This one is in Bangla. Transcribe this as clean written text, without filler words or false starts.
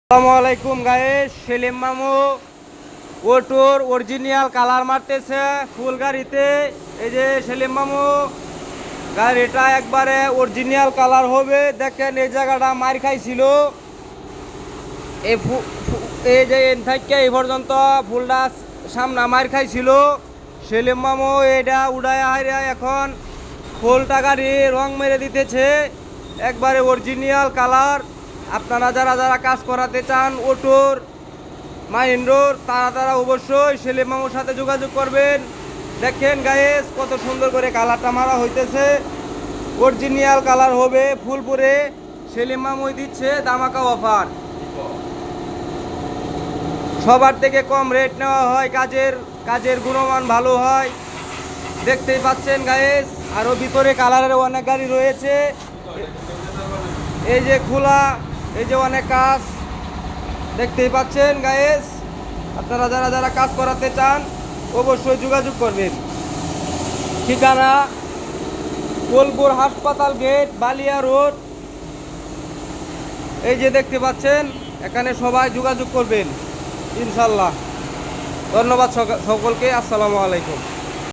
আসসালামু আলাইকুম গাইস, সেলিম মামু ওটোর অরিজিনাল কালার মারতেছে ফুল গাড়িতে। এই যে সেলিম মামু গাড়িটা একবারে অরিজিনাল কালার হবে। দেখেন এই জায়গাটা মার খাইছিল, এই এই যে এন থেকে এই পর্যন্ত ফুলটা সামনে মার খাইছিল। সেলিম মামু এটা উড়ায় হাইরা এখন ফুলটা গাড়ি রং মেরে দিতেছে, একবারে অরিজিনাল কালার। আপনারা যারা যারা কাজ করাতে চান অটোর মাহিন্দ্রর, তারা অবশ্যই সেলিম মামুর সাথে যোগাযোগ করবেন। দেখেন গাইস কত সুন্দর করে কালারটা মারা হইতেছে, অরিজিনাল কালার হবে ফুলপুরে। সেলিম মামুই দিচ্ছে ধামাকা অফার, সবার থেকে কম রেট নেওয়া হয়, কাজের গুণমান ভালো হয়। দেখতেই পাচ্ছেন গাইস, আরও ভিতরে কালারের অনেক গাড়ি রয়েছে। এই যে খোলা, এই যে অনেক কাজ দেখতেই পাচ্ছেন গাইস। আপনারা যারা যারা কাজ করাতে চান অবশ্যই যোগাযোগ করবেন। ঠিকানা বোলপুর হাসপাতাল গেট, বালিয়া রোড। এই যে দেখতে পাচ্ছেন, এখানে সবাই যোগাযোগ করবেন ইনশাল্লাহ। ধন্যবাদ সকলকে। আসসালামু আলাইকুম।